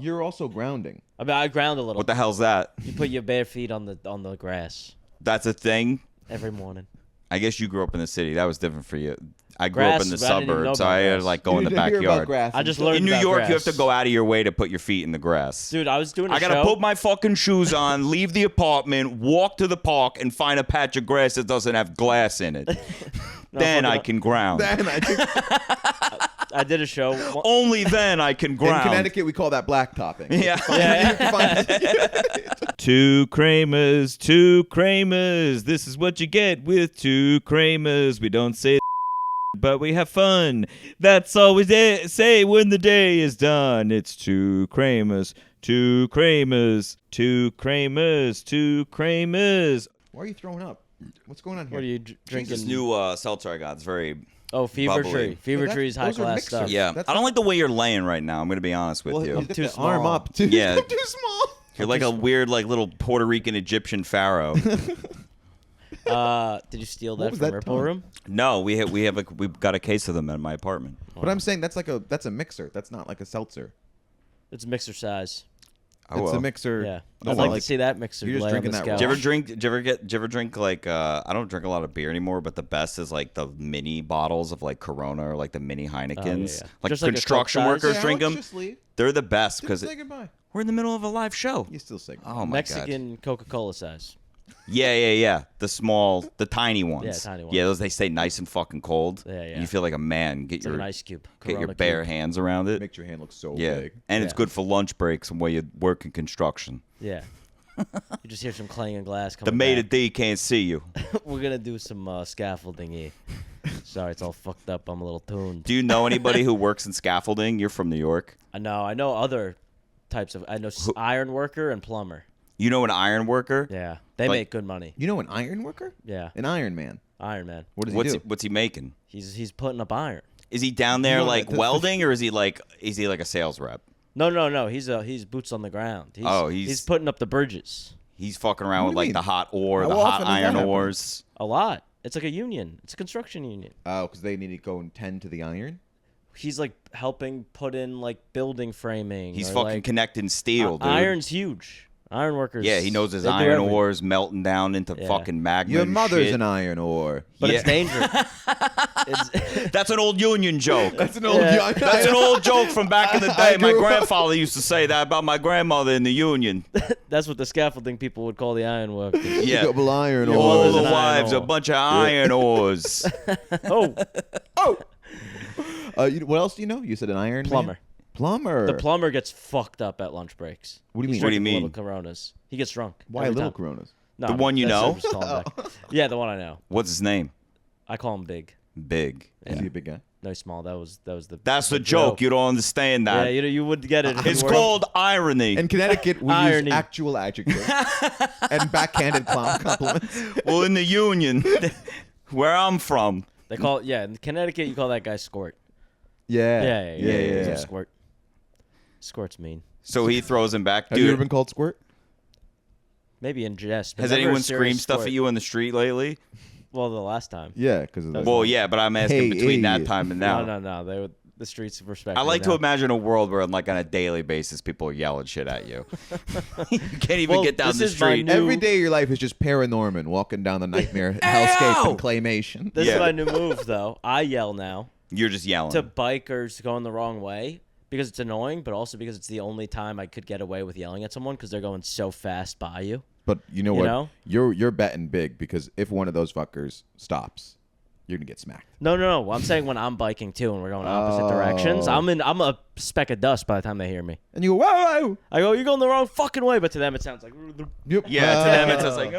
You're also grounding. I mean, I ground a little. What the hell's that? You put your bare feet on the grass That's a thing? every morning. I guess you grew up in the city. That was different for you. I grew Grass, up in the I didn't even know suburbs. about I had to grass. like go in the backyard. I just learned In New about York, grass. you have to go out of your way to put your feet in the grass. Dude, I was doing a I gotta show. put my fucking shoes on, leave the apartment, walk to the park, and find a patch of grass that doesn't have glass in it. Then I can ground. I did a show. Only then I can ground. In Connecticut, we call that blacktopping. Yeah. Yeah. Two Kramers. This is what you get with two Kramers. We don't say but we have fun. That's all we say when the day is done. It's two Kramers. Two Kramers. Two Kramers. Two Kramers. Why are you throwing up? What's going on here? What are you drinking? This new seltzer I got. It's very Fever bubbly. Tree. Fever Tree is high those are class mixers. stuff. Yeah. That's I don't like the way you're laying right now. I'm going to be honest with you. Well, too the small. arm up. Too, Yeah. I'm too small. You're like a weird, like little Puerto Rican Egyptian pharaoh. Did you steal that was from that Ripple tone? Room? No, we've got a case of them in my apartment. But I'm saying that's a mixer. That's not like a seltzer. It's mixer size. Oh, It's well. a mixer. Yeah. No, I'd like like- to see that mixer you're just lay on drinking the that scale. Did you ever drink? Did you ever drink like? I don't drink a lot of beer anymore, but the best is like the mini bottles of like Corona or like the mini Heinekens. yeah. Like Just like a construction Coke size? workers Yeah, drink let's them. just leave. They're the best because Say goodbye. we're in the middle of a live show. You still say goodbye. Oh my Mexican Coca-Cola size. god! Yeah. The tiny ones. Yeah, tiny ones. Yeah, those they stay nice and fucking cold. Yeah. And you feel like a man. Get It's like your an ice cube. get your Corona bare cube. hands around it. Makes your hand look so Yeah, big. and it's Yeah. good for lunch breaks and while you work in construction. Yeah. You just hear some clanging glass The coming maid back. of D can't see you. We're going to do some scaffolding here. Sorry, it's all fucked up. I'm a little tuned. Do you know anybody who works in scaffolding? You're from New York. I know other types of... I know iron worker and plumber. You know an iron worker? Yeah. They Like- make good money. You know an iron worker? Yeah. An Iron Man. Iron Man. What does he do? What's he making? He's putting up iron. Is he down there No, like that's- welding, or is he like a sales rep? No. He's boots on the ground. He's putting up the bridges. He's fucking around What with do you like mean? the hot ore, How the hot often does that iron happen? ores. A lot. It's like a union. It's a construction union. Oh, because they need to go and tend to the iron? He's like helping put in like building framing. He's or, fucking like, connecting steel, dude. Iron's huge. Iron workers. Yeah, he knows his they do iron everything. ores melting down into Yeah. fucking magma. Your and mother's shit. an iron ore. But Yeah. it's dangerous. it's, That's an old union joke. That's an old Yeah. That's an old joke from back in the I day. My grew up- grandfather used to say that about my grandmother in the union. that's what the scaffolding people would call the iron workers. Yeah. Double iron Your All mother's the an iron wives, a ore. bunch of iron ores. Oh, What else do you know? You said an iron man? plumber. Plumber. The plumber gets fucked up at lunch breaks. What do you mean? He's What do you drinking mean? Little Coronas. He gets drunk. Why every little time. Coronas? No, The one you that's- know? I'm just calling back. Yeah, the one I know. What's his name? I call him Big. Big. Is he a big guy? No, he's small. That was the. That's the joke. You don't understand Yeah, that. you would get it. if It's you were- called irony. In Connecticut, we Irony. use actual adjectives and backhanded compliments. Well, in the union, where I'm from, They call in Connecticut. You call that guy Squirt. Yeah. He's a Squirt. Squirt's mean. so he throws him back. Have you ever Dude, been called squirt? Maybe in jest. but has never a anyone serious screamed stuff squirt. at you in the street lately? Well, the last time. Yeah, because of that. Well, yeah, but I'm asking Hey, between that idiot. time and now. No. The streets respect. I like me to now. imagine a world where, like, on a daily basis, people are yelling shit at you. You can't even Well, get down this the is my street. new- Every day of your life is just Paranorman walking down the nightmare hellscape and claymation. This Yeah. is my new move, though. I yell now You're just yelling. to bikers going the wrong way because it's annoying, but also because it's the only time I could get away with yelling at someone because they're going so fast by you. But you know You what? know? You're betting big because if one of those fuckers stops, you're gonna get smacked. No. I'm saying when I'm biking too and we're going opposite directions, Oh. I'm a speck of dust by the time they hear me. And you go, whoa! I go, you're going the wrong fucking way, but to them it sounds like Yep. yeah, to them it's just like,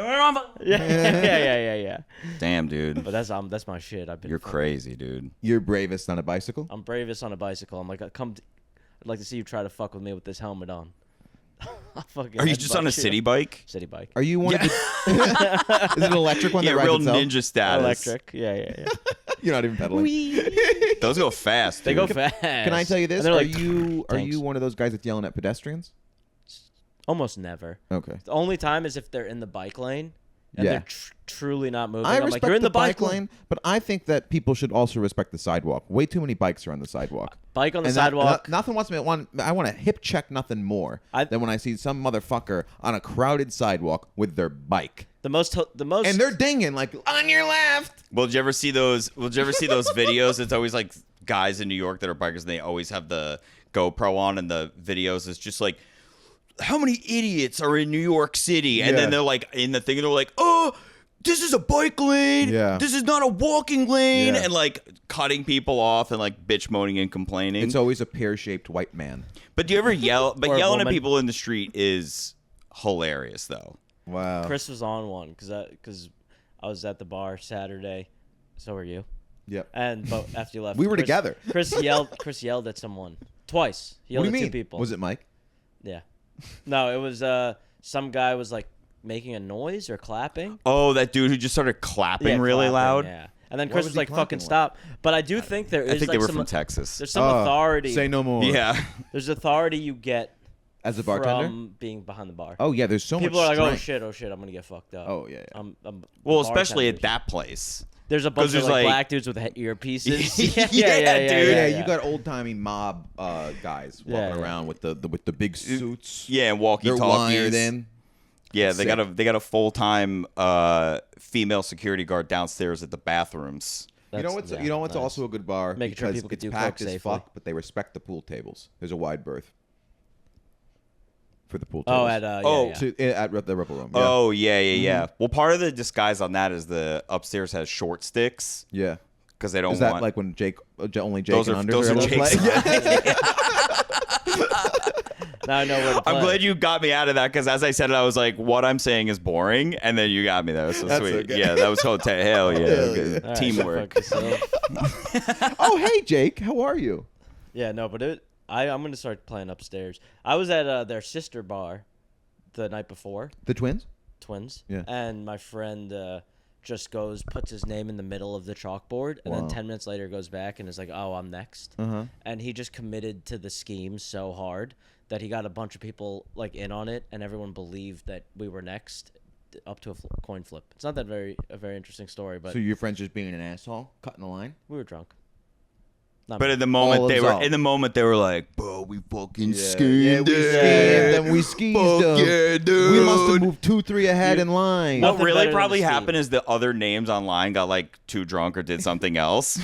yeah. damn, dude. But that's my shit. You're crazy, dude. You're bravest on a bicycle. I'm bravest on a bicycle. I'm like, I'd like to see you try to fuck with me with this helmet on. I'll fucking Are you just on a headbutt you. city bike? City bike? Are you one of the? Is it an electric one Yeah, that rides real itself? ninja status. Electric? Yeah. You're not even pedaling. Those go fast, They dude. go fast. Can I tell you this? And they're Are like, you tanks. one of those guys that's yelling at pedestrians? Almost never. Okay. The only time is if they're in the bike lane and Yeah. they're truly not moving. I I'm respect like, you're in the the bike lane, but I think that people should also respect the sidewalk. Way too many bikes are on the sidewalk. Bike on the And sidewalk. nothing wants me. I want to hip check nothing more than when I see some motherfucker on a crowded sidewalk with their bike, the most, and they're dinging like on your left. Well, did you ever see those? Videos? It's always like guys in New York that are bikers, and they always have the GoPro on, and the videos is just like, how many idiots are in New York City? And Yeah. then they're like in the thing, and they're like, oh, this is a bike lane. Yeah. This is not a walking lane, Yeah. and like cutting people off and like bitch moaning and complaining. It's always a pear-shaped white man. But do you ever yell? But Or a yelling at woman. people in the street is hilarious, though. Wow. Chris was on one because I was at the bar Saturday. So were you. Yep. But after you left, We were Chris- together. Chris yelled at someone twice. He What yelled do you at mean? two people. Was it Mike? Yeah. No, it was some guy was like making a noise or clapping. Oh, that dude who just started clapping Yeah, really clapping, loud. Yeah. And then What Chris was was he like, clapping "Fucking like? stop!" But I do think there is I think like they were some, from Texas. There's some authority. Say no more. Yeah. There's authority you get As a bartender. from being behind the bar. Oh yeah, there's so People much are like, strength. "Oh shit, I'm gonna get fucked up." Oh, yeah. I'm Well, the especially at bartenders. that place. There's a bunch of there's, like, like- black dudes with earpieces. Yeah, dude. Yeah, you got old timey mob guys walking Yeah, yeah. around with the big suits. Yeah, and They're walkie-talkies. wired in. Yeah, they Sick. got a full-time female security guard downstairs at the bathrooms. You know what's nice. also a good bar Making sure because people can it's do packed coke as safely. fuck, but they respect the pool tables. There's a wide berth for the pool Oh, tables. at Oh, yeah. at the Ripple Room. Yeah. Oh, yeah. Well, part of the disguise on that is the upstairs has short sticks Yeah. because they don't Is that want. like when only Jake Those and are- Anders those are are able to Jake's play? Now I know where to play. I'm glad you got me out of that because as I said it, I was like, what I'm saying is boring, and then you got me there. So That's sweet. okay. Yeah, that was hotel. Hell yeah. Hell Good. yeah. All right, Teamwork. fuck yourself. Oh, hey Jake, how are you? Yeah, no, but I'm gonna start playing upstairs. I was at their sister bar the night before, The twins? twins. Yeah. And my friend just puts his name in the middle of the chalkboard, and then Wow. 10 minutes later goes back and is like, "Oh, I'm next." Uh-huh. And he just committed to the scheme so hard that he got a bunch of people like in on it, and everyone believed that we were next, up to a coin flip. It's not that a very interesting story, but So your friend's just being an asshole, cutting the line? we were drunk. Not But me. in the moment absolved. they were like, bro, we fucking Yeah, schemed we it. schemed them. We skeezed Fuck them. yeah, dude. We must have moved 2-3 ahead in line. Nothing What really better than probably the scheme. happened is the other names online got like too drunk or did something else.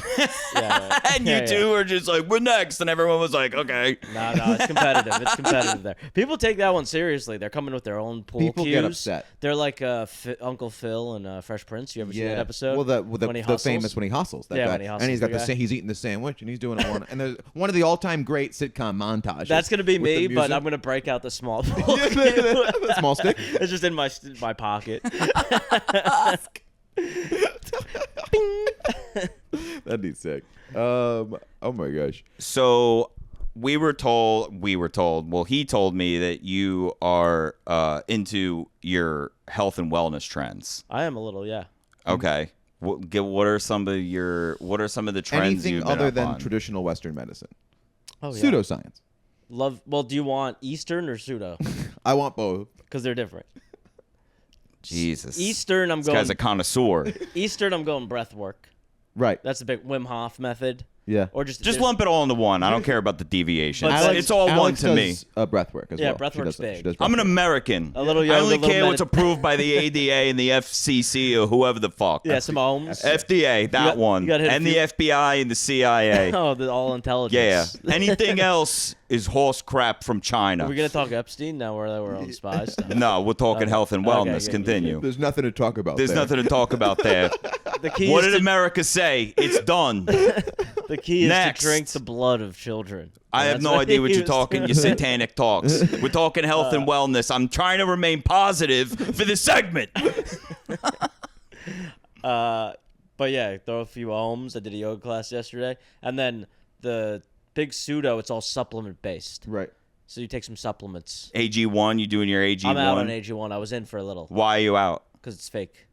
Yeah, And yeah, you two were just like, we're next. And everyone was like, okay. No, it's competitive. It's competitive there. People take that one seriously. They're coming with their own pool People cues. get upset. They're like Uncle Phil and Fresh Prince. You ever see that episode? Well, when he the hustles? famous when he hustles. That Yeah, guy. when he hustles, and he's got the guy. he's eating the sandwich and he's doing it one. And there's one of the all-time great sitcom montages. That's gonna be with the me, but music. I'm gonna break out the small pool cue. The small stick. It's just in my pocket. That'd be sick. Oh my gosh. So we were told, well, he told me that you are into your health and wellness trends. I am a little, yeah. Okay. What are some of the trends Anything you've been other up than on? traditional Western medicine. Oh yeah. Pseudoscience. Love. Well, do you want Eastern or pseudo? I want both. Because they're different. Jesus. Eastern, I'm This guy's a going. connoisseur. Eastern, I'm going breath work. Right. That's the big Wim Hof method. Yeah. Or just Just there's- lump it all into one. I don't care about the deviations. But It's all one Alex to me. does, breath work as Yeah, well. breath She work's does- she big. does I'm an breath work. American. A little I yoga, only little care what's approved by the ADA and the FCC or whoever the fuck. Yeah, some ohms. FDA, that got- one. you gotta hit a And few- the FBI and the CIA. Oh, the all Yeah. intelligence. Anything else is horse crap from Are China. we gonna talk Epstein now? We're on spies. No, we're talking Okay. health and Okay, wellness. good, Continue. There's nothing to talk about. There's there. nothing to talk about there. The key What is did to, America say? It's done. the key is Next. to drink the blood of children. I have That's no idea what he you're was talking. doing. Your satanic talks. We're talking health and wellness. I'm trying to remain positive for this segment. But yeah, throw a few ohms. I did a yoga class yesterday, and then the big pseudo. It's all supplement based. Right. So you take some supplements. AG1, you doing your AG1? I'm out on AG1. I was in for a little Why are you out? because it's fake.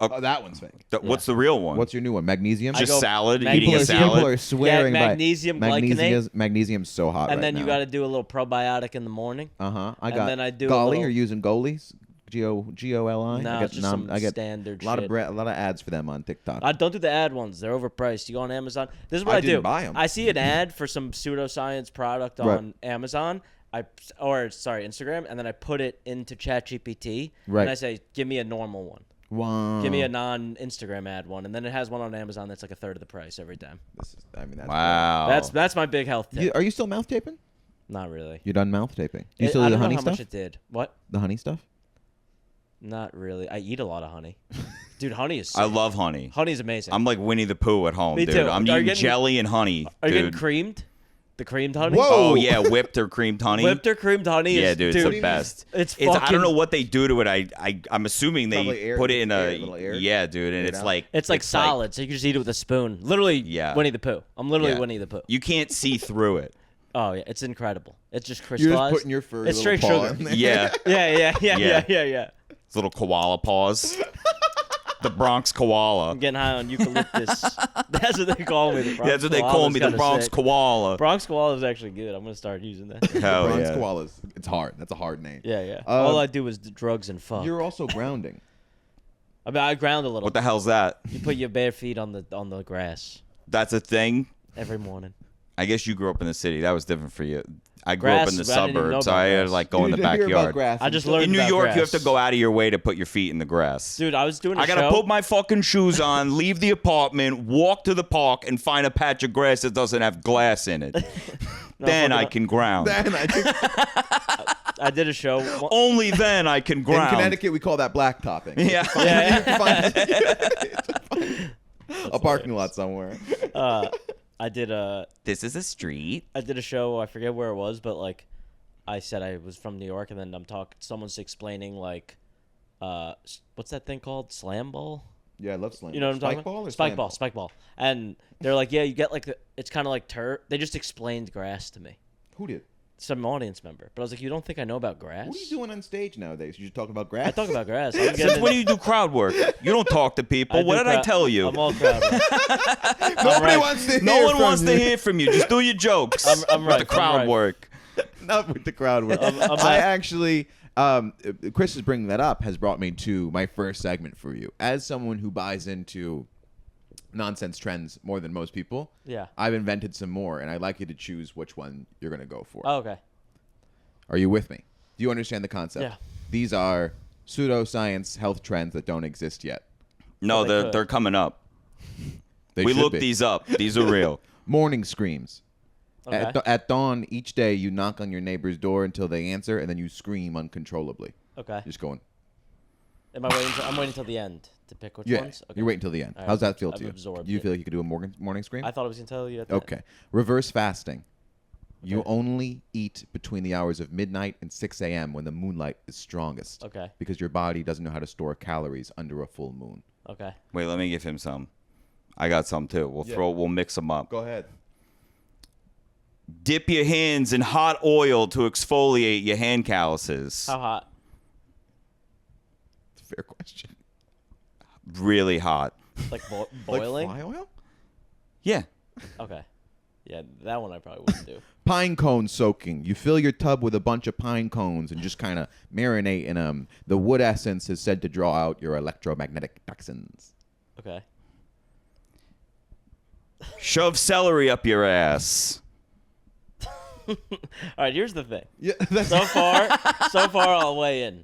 Oh, that one's fake. What's the real one? What's your new one? Magnesium. Just go salad? magnesium. Eating a People salad? are swearing by magnesium glycinate. Magnesium's so hot And right then now. you got to do a little probiotic in the morning. I and got. then I do a Golly, little- are you using goalies? G-O-L-I? No, it's just some standard a lot shit. of ads for them on TikTok. I don't do the ad ones. They're overpriced. You go on Amazon. This is what I do. didn't buy 'em. I see an ad for some pseudoscience product on Amazon. Instagram, and then I put it into ChatGPT, Right. and I say, give me a normal one. Wow. Give me a non-Instagram ad one, and then it has one on Amazon that's like a third of the price every time. That's Wow. That's my big health tip. Are you still mouth taping? Not really. You're done mouth taping. Do you still I do the don't honey know how stuff? much it did. What? The honey stuff? Not really. I eat a lot of honey. Dude, honey is I sick. love honey. Honey's amazing. I'm like Winnie the Pooh at home, Me dude. too. I'm Are you eating getting- jelly and honey, Are you dude. getting creamed? The creamed honey? Whoa. Oh yeah, whipped or creamed honey. Whipped or creamed honey Yeah, is, dude, it's the best. It's I don't fucking- know what they do to it. I'm assuming Probably they air- put it in air, little air. yeah, dude, and Air it it's out. like It's like solid, so you can just eat it with a spoon. Literally, Yeah. Winnie the Pooh. I'm literally Yeah. Winnie the Pooh. You can't see through it. Oh yeah, it's incredible. It's just You're crystallized. just putting your furry It's little straight paw sugar. in there. Yeah, Yeah. Yeah. It's little koala paws. The Bronx koala. I'm getting high on eucalyptus. That's what they call me. The Bronx That's what they call koala's me, the kinda Bronx sick. koala. Bronx koala is actually good. I'm gonna start using that. Hell Bronx yeah. koalas. It's hard. That's a hard name. Yeah. All I do is drugs and fuck. You're also grounding. I mean, I ground a little. What the hell's that? You put your bare feet on the grass That's a thing? every morning. I guess you grew up in the city. That was different for you. I grew Grass, up in the I didn't even know suburbs. about I had to grass. like go in the You didn't hear about backyard. grass I just until- learned In New about York, grass. you have to go out of your way to put your feet in the grass. Dude, I was doing a I gotta show. put my fucking shoes on, leave the apartment, walk to the park, and find a patch of grass that doesn't have glass in it. Then I can ground. Then I think I did a show. Only then I can in ground. Connecticut we call that black topping. Yeah. A parking lot somewhere. I did a This is a street. show. I forget where it was, but like, I said I was from New York, and then someone's explaining like, what's that thing called? Slam ball. Yeah, I love slam. You know what I'm talking Spike about? ball or Spike slam ball, spike ball. And they're like, yeah, you get like it's kind of like turf. They just explained grass to me. Who did? Some audience member. But I was like, you don't think I know about grass? What are you doing on stage nowadays? You just talking about grass? I talk about grass. I'm Since getting when do you do crowd work? You don't talk to people. What do did I crowd- tell you? I'm all crowd. Nobody right. wants to hear No one from wants to you. hear from you. Just do your jokes. I'm right, With the crowd I'm right. work. Not with the crowd work. I'm I actually, Chris is bringing that up, has brought me to my first segment for you. As someone who buys into nonsense trends more than most people, Yeah. I've invented some more, and I'd like you to choose which one you're going to go for. Oh, okay. Are you with me? Do you understand the concept? Yeah. These are pseudoscience health trends that don't exist yet. No, Well, they could. they're coming up. They We should looked be. these up. These are real. Morning screams. Okay. At dawn each day, you knock on your neighbor's door until they answer, and then you scream uncontrollably. Okay. Just going, I'm waiting until the end to pick which yeah, ones. Okay. you're waiting till the end. All right, How's that feel I've to you? absorbed Do you it. feel like you could do a morning scream? I thought I was gonna tell you. At the Okay. Reverse fasting. You Okay. only eat between the hours of midnight and 6 a.m. when the moonlight is strongest. Okay. Because your body doesn't know how to store calories under a full moon. Okay. Wait, let me give him some. I got some too. We'll mix them up. Go ahead. Dip your hands in hot oil to exfoliate your hand calluses. How hot? It's a fair question. Really hot. Like boiling? Like fly oil? Yeah. Okay. Yeah, that one I probably wouldn't do. Pine cone soaking. You fill your tub with a bunch of pine cones and just kind of marinate in them. The wood essence is said to draw out your electromagnetic toxins. Okay. Shove celery up your ass. All right. Here's the thing. Yeah, that's So far, I'll weigh in.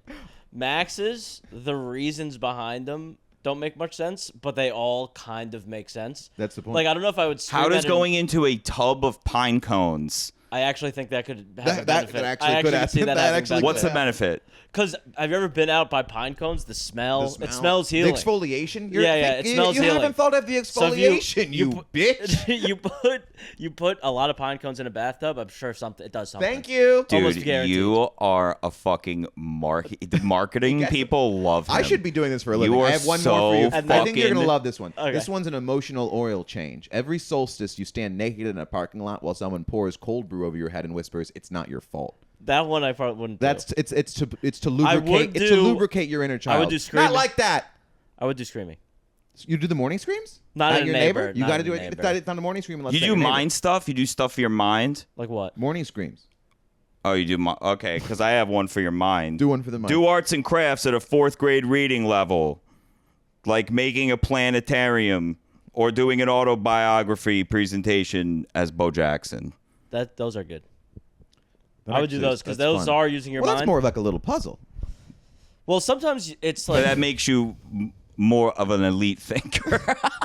Max's, the reasons behind them don't make much sense, but they all kind of make sense. That's the point. Like, I don't know if I would. How does going into a tub of pine cones? I actually think that could have a That benefit. actually I could actually have- see that that having actually benefit. What's the benefit? Because have you ever been out by pine cones? The smell. The It smells The healing. exfoliation? Yeah, it smells you healing. haven't thought of the So if exfoliation, you pu- bitch. you put a lot of pine cones in a bathtub. I'm sure it does something. Thank you. Almost Dude, guaranteed. you are a fucking the marketing Yes. people love him. I should be doing this for a You living. are I have one so more for you. And I think you're fucking- gonna love this one. Okay. This one's an emotional oil change. Every solstice, you stand naked in a parking lot while someone pours cold brew over your head and whispers, "It's not your fault." That one I probably wouldn't. That's do. it's to I would lubricate. It's to do- lubricate your inner child. I would do screaming. Not like that. I would do screaming. You do the morning screams? Not At in a your neighbor, You not got to in do a it. neighbor. It's not a morning scream unless You it's do your neighbor. mind stuff? You do stuff for your mind? Like what? Morning screams. Oh, you do okay, because I have one for your mind. Do one for the mind. Do arts and crafts at a 4th grade reading level, like making a planetarium or doing an autobiography presentation as Bo Jackson. Those are good. That I would do actually those is- because that's those fun. are using your Well, mind. that's more like a little puzzle. Well, sometimes it's But like that makes you more of an elite thinker.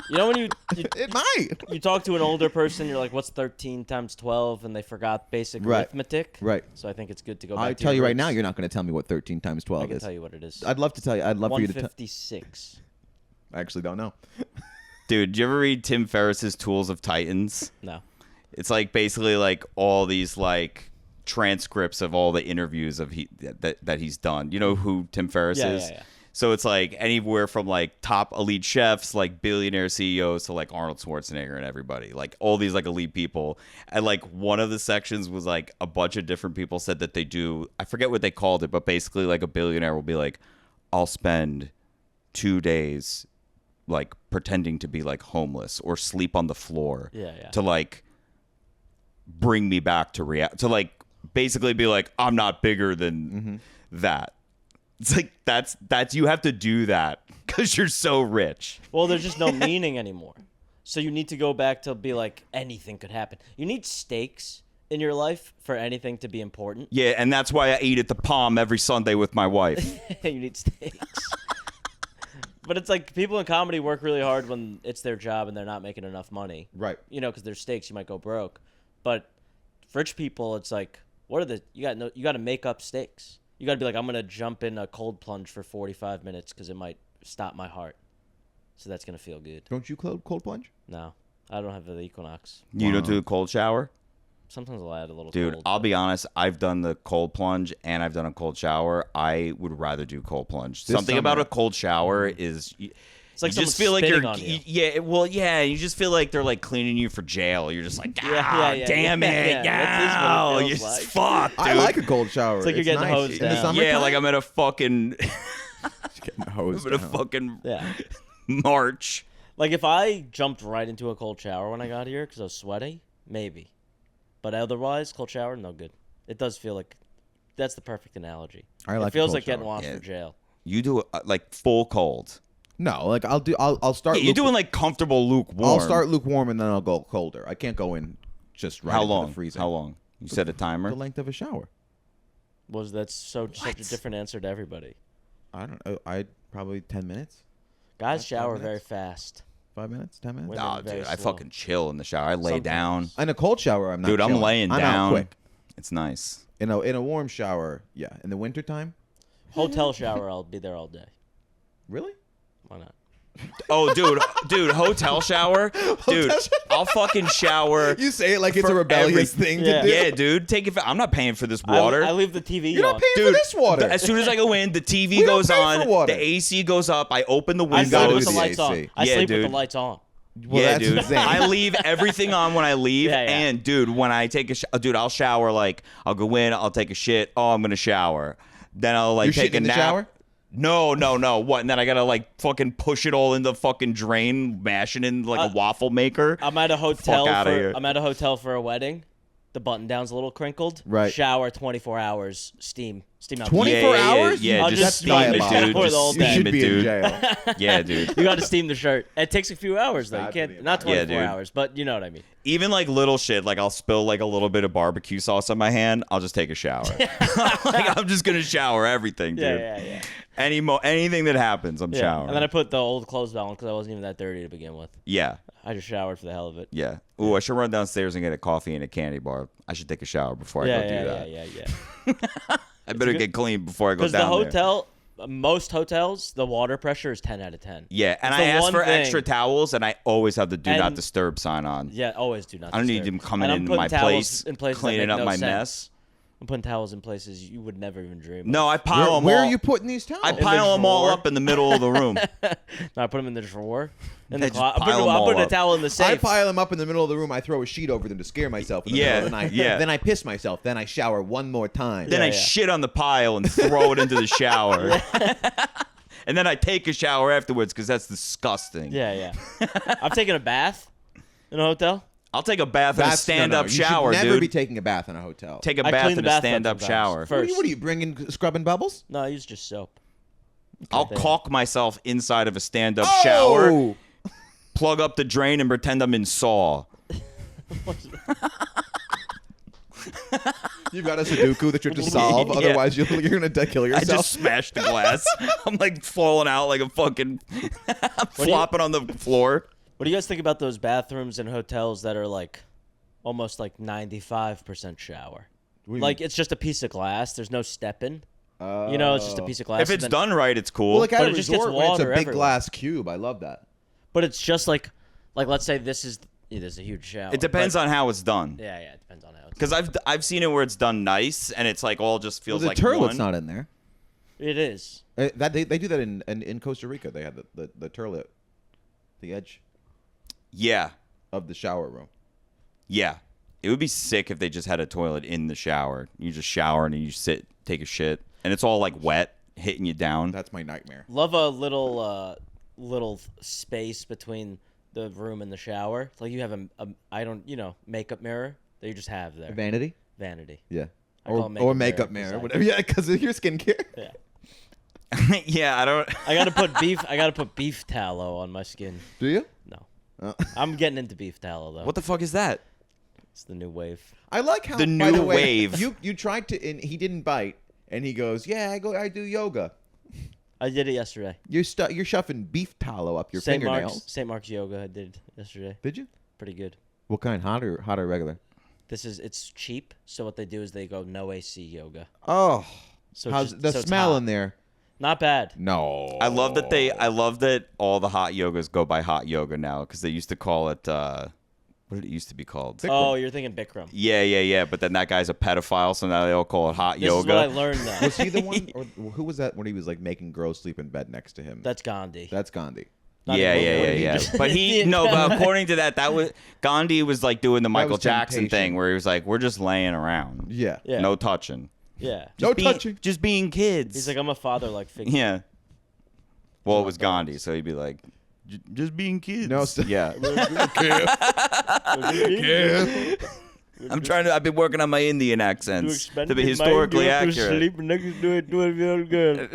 you know when you It might. you talk to an older person, you're like, "What's 13 times 12?" and they forgot basic Right. arithmetic. Right. So I think it's good to go back I to tell your you right now, roots. you're not going to tell me what 13 times 12 I can is. tell you what it is. I'd love to tell you. I'd love for you to tell. 156. I actually don't know. Dude, did you ever read Tim Ferriss's Tools of Titans? No. It's like basically like all these like transcripts of all the interviews of that he's done. You know who Tim Ferriss is? Yeah. So it's like anywhere from like top elite chefs, like billionaire CEOs to like Arnold Schwarzenegger and everybody, like all these like elite people. And like one of the sections was like a bunch of different people said that they do, I forget what they called it, but basically like a billionaire will be like, I'll spend 2 days like pretending to be like homeless or sleep on the floor Yeah. to like bring me back to to like basically be like, I'm not bigger than that. It's like that's you have to do that because you're so rich. Well, there's just no meaning anymore. So you need to go back to be like anything could happen. You need stakes in your life for anything to be important. Yeah, and that's why I eat at the Palm every Sunday with my wife. You need stakes. But it's like people in comedy work really hard when it's their job and they're not making enough money. Right. You know, because there's stakes, you might go broke. But rich people, it's like, what are you got to make up stakes. You got to be like, I'm gonna jump in a cold plunge for 45 minutes because it might stop my heart. So that's gonna feel good. Don't you cold plunge? No, I don't have the Equinox. You don't do a cold shower? Sometimes I'll add a little. Dude, cold, I'll but- be honest. I've done the cold plunge and I've done a cold shower. I would rather do cold plunge. This Something about summer- a cold shower is... It's like you just someone's feel like spitting you're... on you. Yeah, well, yeah. You just feel like they're like cleaning you for jail. You're just like, Yeah, damn yeah, it. that is what it You're feels just like. fucked, dude. I like a cold shower. It's like you're getting nice. hosed in the down. summertime. Yeah, like I'm at a fucking... getting hosed I'm at a down. fucking Yeah. march. Like if I jumped right into a cold shower when I got here because I was sweaty, maybe. But otherwise, cold shower, no good. It does feel like that's the perfect analogy. I like it a feels cold like getting shower. washed Yeah. for jail. You do like full cold. No, like I'll start. Yeah, you're doing like comfortable lukewarm. I'll start lukewarm and then I'll go colder. I can't go in just right How into long? the freezing. How long? You set a timer? The length of a shower. That's such a different answer to everybody. I don't know. I probably 10 minutes. Guys 5 shower very minutes? fast. 5 minutes. 10 minutes. Women- Nah, very dude, I slow. fucking chill in the shower. I lay Sometimes. down. In a cold shower, I'm not. Dude, I'm chilling. laying I'm down. out quick. It's nice. In a warm shower, yeah. In the wintertime, Hotel shower, I'll be there all day. really? Why not? Oh, dude, hotel shower? Dude, I'll fucking shower. You say it like it's For a rebellious every- thing Yeah. to do. Yeah, dude, take it. I'm not paying for this water. I leave the TV You're on. not paying for this water. As soon as I go in, the TV We don't goes pay for on, water. the AC goes up, I open the I sleep gotta with windows. the do lights on. AC. I Yeah, sleep with dude. the lights on. Well, Yeah, that's dude. insane. I leave everything on when I leave, Yeah, yeah. and dude, when I take dude, I'll shower. Like, I'll go in, I'll take a shit. Oh, I'm gonna shower. Then I'll like You're take shitting a in the nap. shower? No. What? And then I gotta like fucking push it all in the fucking drain, mash it in like a waffle maker. I'm at a hotel. Fuck outta here. I'm at a hotel for a wedding. The button down's a little crinkled. Right. Shower 24 hours. Steam out. 24 hours? Yeah, I'll just just steam it, diabolical. dude. For the Just whole You day. steam should it, be in dude. jail. Yeah, dude. You got to steam the shirt. It takes a few hours though. You Bad can't for the not 24 environment. Yeah, dude. hours, but you know what I mean. Even like little shit, like I'll spill like a little bit of barbecue sauce on my hand. I'll just take a shower. Like I'm just gonna shower everything, dude. Yeah. Anything that happens, I'm Yeah. showering. And then I put the old clothes on because I wasn't even that dirty to begin with. yeah. I just showered for the hell of it. Yeah. Ooh, I should run downstairs and get a coffee and a candy bar. I should take a shower before I go do that. Yeah. I better get clean before I go Because down the there. hotel, most hotels, the water pressure is 10 out of 10. Yeah, and It's I the ask one for thing- extra towels, and I always have the do not And- disturb sign on. Yeah, always do not. I don't need disturb. them coming And I'm into my putting towels place, in places that cleaning make up no my sense. mess. I'm putting towels in places you would never even dream of. No, I pile them Where all. are you putting these towels? I pile them all drawer. up in the middle of the room. No, I put them in the drawer. In I the just closet. pile 'em I'm all putting a up. towel in the I safe. pile them up in the middle of the room. I throw a sheet over them to scare myself in the middle of the night. Yeah. Then I piss myself. Then I shower one more time. Then Yeah, I yeah. shit on the pile and throw it into the shower. And then I take a shower afterwards because that's disgusting. Yeah. I've taken a bath in a hotel. I'll take a bath in a stand-up shower, You should never dude. be taking a bath in a hotel. Take a I bath clean the in a bathtub stand-up sometimes. shower. First. What are you bringing? Scrubbing bubbles? No, I use just soap. I'll caulk myself inside of a stand-up Oh! shower, plug up the drain, and pretend I'm in Saw. You've got a Sudoku that you have to solve, Yeah. otherwise you're gonna kill I yourself. just smashed the glass. I'm like falling out like a fucking flopping on the floor. What do you guys think about those bathrooms in hotels that are like almost like 95% shower? Like it's just a piece of glass. There's no stepping. You know, it's just a piece of glass. If it's and then- done right, it's cool. Well, like at But a it just gets resort, when it's a water big everywhere. glass cube. I love that. But it's just like let's say this is there's a huge shower. it depends but- on how it's done. Yeah, it depends on how it's. Because I've seen it where it's done nice and it's like all just feels the like turlet's one. not in there. It is. That they do that in Costa Rica. They have the turlet, the edge Yeah, of the shower room. yeah. It would be sick if they just had a toilet in the shower. You just shower and you sit, take a shit, and it's all like wet, hitting you down. That's my nightmare. Love a little space between the room and the shower. Like you have a makeup mirror that you just have there. Vanity. Vanity. Yeah. I call it Or makeup makeup mirror, mirror, 'cause whatever. Yeah, because of your skincare. Yeah. Yeah, I don't. I gotta put beef tallow on my skin. Do you? No. Oh. I'm getting into beef tallow though. What the fuck is that? It's the new wave. I like how The by new the way, wave. You tried to, and he didn't bite, and he goes, "Yeah, I do yoga." I did it yesterday. You're shoving beef tallow up your fingernails. St. Mark's yoga I did yesterday. Did you? Pretty good. What kind? Hot or regular? It's cheap. So what they do is they go no AC yoga. Oh, So it's how's just- the so it's smell hot. in there? Not bad. No. I love that all the hot yogas go by hot yoga now because they used to call it. What did it used to be called? Bikram. Oh, you're thinking Bikram. Yeah. But then that guy's a pedophile, so now they all call it hot This yoga. is what I learned though. Was he the one, or who was that when he was like making girls sleep in bed next to him? That's Gandhi. That's Gandhi. Not Yeah. even- he Yeah. just- But but according to that was Gandhi was like doing the Michael was Jackson temptation. thing where he was like, we're just laying around. Yeah. Yeah. No touching. Yeah. No Being- touching. Just being kids. He's like, I'm a father-like figure. yeah. Well, it was dogs. Gandhi, so he'd be like, just being kids. No, yeah. I've been working on my Indian accents to be historically accurate. next to a 12-year-old girl.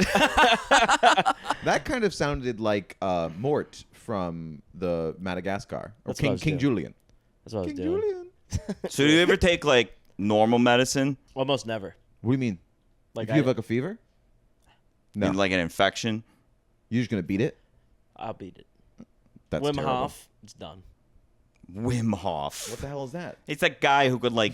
That kind of sounded like Mort from the Madagascar, or That's what I was King doing. Julian. That's what I was King doing. Julian. So do you ever take like normal medicine? Almost never. What do you mean? Like If you have like a fever? No. Like an infection? You're just gonna beat it? I'll beat it. That's Wim terrible. Hof, it's done. Wim Hof. What the hell is that? It's that guy who could like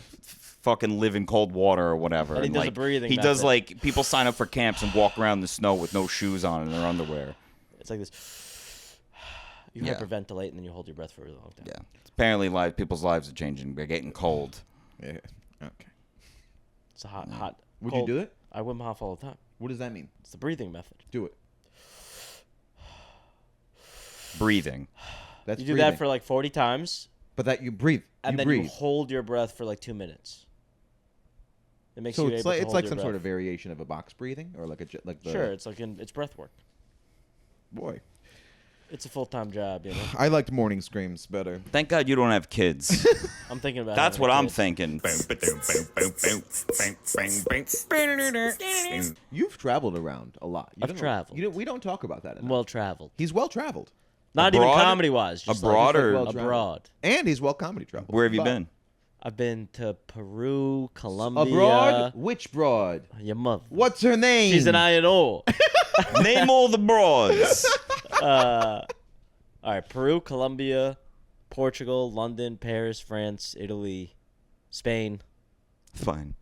fucking live in cold water or whatever. And he does a like, breathing He does method. like people sign up for camps and walk around in the snow with no shoes on in their underwear. It's like this. You Yeah. hyperventilate and then you hold your breath for a really long time. Yeah. Apparently, people's lives are changing. They're getting cold. Yeah. Okay. It's a hot. Would cold. you do it? I Wim Hof all the time. What does that mean? It's the breathing method. Do it. Breathing. That's You do breathing. that for like 40 times, But that you breathe. and you then breathe. you hold your breath for like 2 minutes. It makes So you it's able like to it's hold like your some breath. sort of variation of a box breathing, or like the Sure, it's like it's breath work. boy. It's a full-time job, you know. I liked morning screams better. Thank God you don't have kids. I'm thinking about. That's having what I'm kids. thinking. You've traveled around a lot. I've traveled. We don't talk about that enough. Well traveled. He's well traveled, Not Abroad? even comedy-wise. Just Abroad like, or- well traveled. abroad. and he's well comedy traveled. Where have you But- been? I've been to Peru, Colombia. Abroad? Which broad? Your mother. What's her name? She's an INO. Name all the broads. All right, Peru, Colombia, Portugal, London, Paris, France, Italy, Spain, Fine.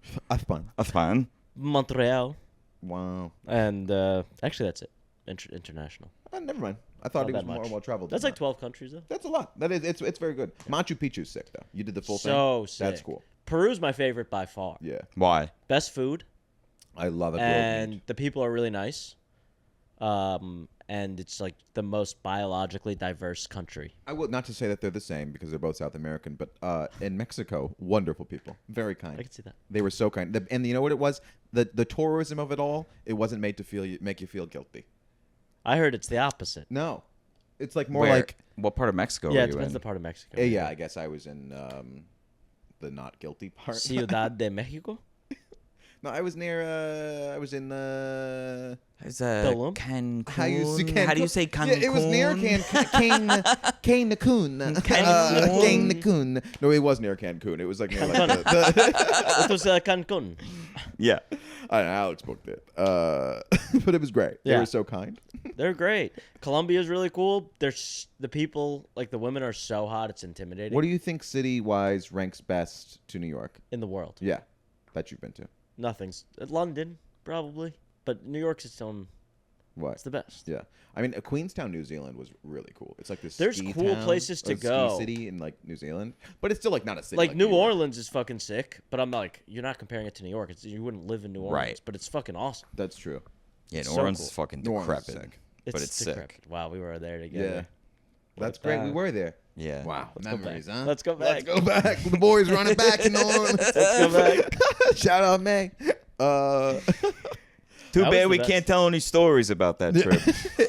Fun. Fine. Montreal, Wow. and actually that's it. International. Never mind. I thought he Not was that more much. well traveled. That's like 12 countries though. That's a lot. That is. It's very good. Machu Picchu's sick though. You did the full thing. So sick. That's cool. Peru's my favorite by far. Yeah. Why? Best food, I love it. and the people are really nice. And it's like the most biologically diverse country. I will not to say that they're the same because they're both South American, but in Mexico, wonderful people, very kind. I can see that. They were so kind, and you know what it was? The tourism of it all. It wasn't made to make you feel guilty. I heard it's the opposite. No, It's like more Where? like What part of Mexico Yeah, were it you depends in? the part of Mexico. yeah. I guess I was in the not guilty part. Ciudad de Mexico. No, I was near. I was in. It's Tulum? Cancun. How you say How do you Cancun? say Cancun? Yeah, it was near Cancun. Cancun. No, it was near Cancun. It was like near like the It was Cancun. Yeah. I don't know, Alex booked it. But it was great. They Yeah. were so kind. They're great. Colombia's really cool. There's the people, like the women are so hot, it's intimidating. What do you think city-wise ranks best to New York? in the world? Yeah, that you've been to. Nothing's London probably, but New York's its own. What? It's the best. Yeah, I mean, Queenstown, New Zealand was really cool. It's like this. There's ski cool town, places to or go. Ski city in like New Zealand, but it's still like not a city. Like New New York. Orleans is fucking sick, but I'm like, you're not comparing it to New York. You wouldn't live in New Orleans, Right. but it's fucking awesome. That's true. Yeah, New So Orleans cool. is fucking New Orleans is decrepit. sick. But it's sick. decrepit. Wow, we were there Yeah, together. that's at great. We that. were there. Yeah. Wow, Let's go memories, back. huh? Let's go back. Let's go back. The boys running back to New Orleans. Let's go back. Shout out May. Too That was bad the we best. can't tell any stories about that trip.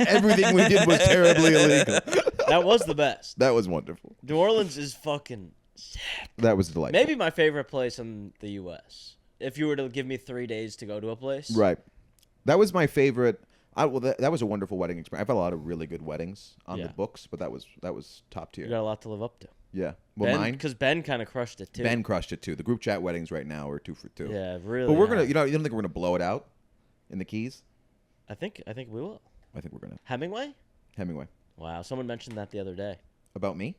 Everything we did was terribly illegal. That was the best. That was wonderful. New Orleans is fucking sick. That was delightful. Maybe my favorite place in the U.S. If you were to give me 3 days to go to a place. Right. That was my favorite. That was a wonderful wedding experience. I've had a lot of really good weddings on the Yeah. books, but that was top tier. You got a lot to live up to. Yeah. Well, mine. Because Ben kind of crushed it too. Ben crushed it too. The group chat weddings right now are 2 for 2. Yeah, really. But we're gonna. hot. You don't think we're gonna blow it out in the Keys? I think we will. I think we're gonna. Hemingway? Hemingway. Wow, someone mentioned that the other day. About me?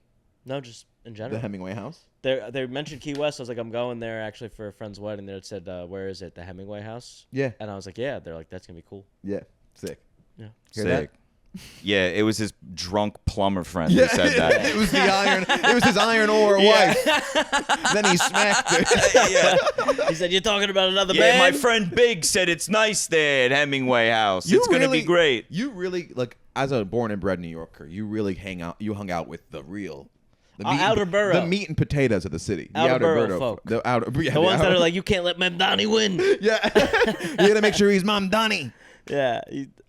No, just in The general. Hemingway house? They mentioned Key West. I was like, I'm going there actually for a friend's wedding. They said, where is it? The Hemingway house? Yeah. And I was like, yeah. They're like, that's gonna be cool. Yeah. Sick. Yeah. Hear that? Sick. Yeah, it was his drunk plumber friend who said that. it was the iron. It was his iron ore wife. Then he smacked her. Yeah. He said, you're talking about another Yeah, man? my friend Big said it's nice there at Hemingway House. It's going to be great. You really like, as a born and bred New Yorker, you really hung out with the real. The outer borough. The meat and potatoes of the city. The Outer borough borough folk. The outer. Yeah, the ones that are like, you can't let Mamdani win. Yeah. You gotta make sure he's Mom Donnie. Yeah.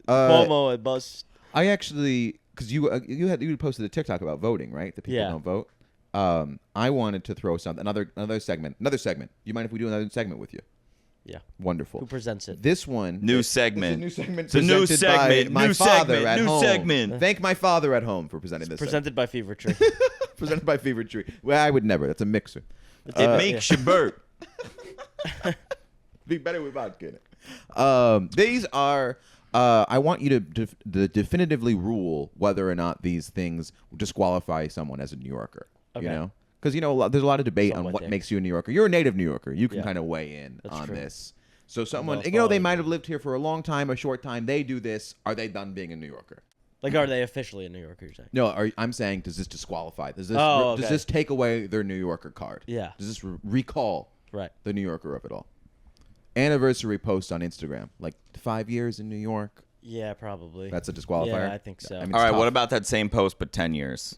Cuomo and Bus. I actually, because you posted a TikTok about voting, right? The people Yeah. don't vote. I wanted to throw another segment. You mind if we do another segment with you? Yeah. Wonderful. Who presents it? This one. New segment. It's a new segment. It's a new presented by segment. My New father segment. at New home. segment. Thank my father at home for presenting this. Presented by Fever Tree. Presented by Fever Tree. Well, I would never. That's a mixer. It makes you burp. Be better with vodka in it. These are. I want you to definitively rule whether or not these things disqualify someone as a New Yorker. Okay. You know, because there's a lot of debate on Somewhat what dick. makes you a New Yorker. You're a native New Yorker. You can Yeah. kind of weigh in That's on true. this. So someone, Well, they might have lived here for a long time, a short time. They do this. Are they done being a New Yorker? Like, are they officially a New Yorker, you're saying? No, I'm saying, does this disqualify? Does this Oh, does okay. this take away their New Yorker card? Yeah. Does this recall Right. the New Yorker of it all? Anniversary post on Instagram, like 5 years in New York. Yeah, probably. That's a disqualifier. Yeah, I think so. I mean, All it's right, tough. what about that same post but 10 years?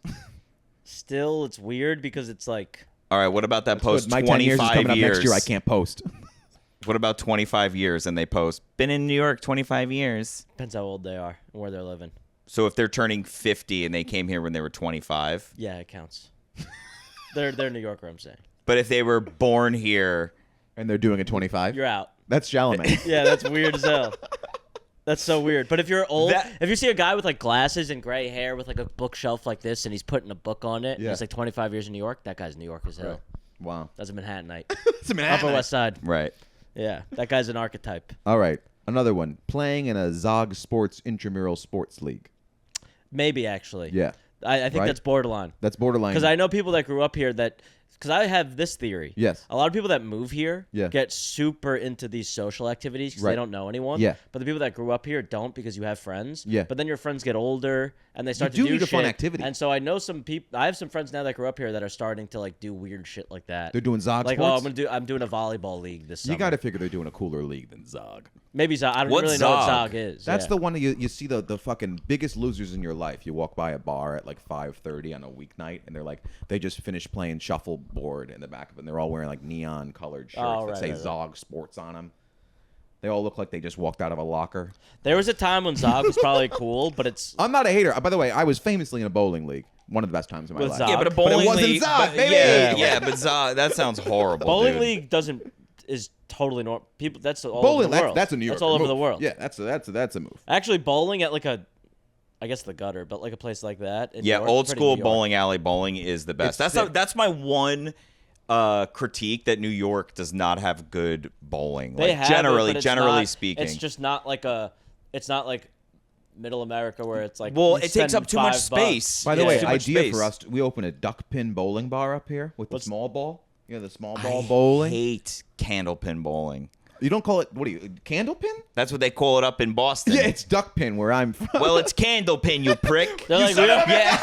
Still, it's weird because it's like, All right, what about that That's post good. My 10 years is 25 coming up years? next year. I can't post. What about 25 years and they post, been in New York 25 years? depends how old they are and where they're living. So if they're turning 50 and they came here when they were 25, Yeah, it counts. they're New Yorker, I'm saying. but if they were born here, And they're doing a 25. You're out. That's Chalamet. Yeah, that's weird as hell. That's so weird. But if you're old, That- if you see a guy with like glasses and gray hair with like a bookshelf like this and he's putting a book on it, and Yeah. he's like 25 years in New York, that guy's New York as hell. Right. Wow. That's a Manhattanite. It's a Upper West Side. right? Yeah, that guy's an archetype. All right. Another one. Playing in a Zog Sports intramural sports league. Maybe actually. Yeah. I think Right? that's borderline. That's borderline. Because I know people that grew up here that. Because I have this theory. Yes. A lot of people that move here Yeah. get super into these social activities because Right. they don't know anyone. Yeah. But the people that grew up here don't because you have friends. Yeah. But then your friends get older and they start do to do need a fun shit. activity. And so I know some people. I have some friends now that grew up here that are starting to like do weird shit like that. They're doing Zog like, Sports? I'm doing a volleyball league this summer. You got to figure they're doing a cooler league than Zog. Maybe Zog. I don't What's really know what Zog? Zog is. That's yeah. the one that you see the fucking biggest losers in your life. You walk by a bar at like 5:30 on a weeknight, and they're like, they just finished playing shuffleboard in the back of it, and they're all wearing like neon colored shirts Oh, that right, say right, right. Zog Sports on them. They all look like they just walked out of a locker. There was a time when Zog was probably cool, but it's I'm not a hater. By the way, I was famously in a bowling league. One of the best times of my With life. Zog. Yeah, but a But bowling it wasn't league. Zog, but- baby! Yeah, but Zog, that sounds horrible. bowling dude. league is totally normal. People, that's all Bowling, over the world. that's a New York. That's all over the world. Yeah, that's a move. Actually, bowling at like I guess the gutter, but like a place like that. In Yeah, New York, old pretty school New York. bowling alley bowling is the best. It's That's my one critique that New York does not have good bowling. They Like have generally, it, but it's generally not- speaking. it's just not like it's not like Middle America where it's like well, you it takes spend up too much $5. space. By the Yeah. way, Too much idea space. for us: we open a duck pin bowling bar up here with the What's- small ball. You know, the small ball I bowling. hate candlepin bowling. You don't call it candle pin? That's what they call it up in Boston. Yeah, it's duck pin where I'm from. Well, it's candlepin, you prick. They're like, Yeah.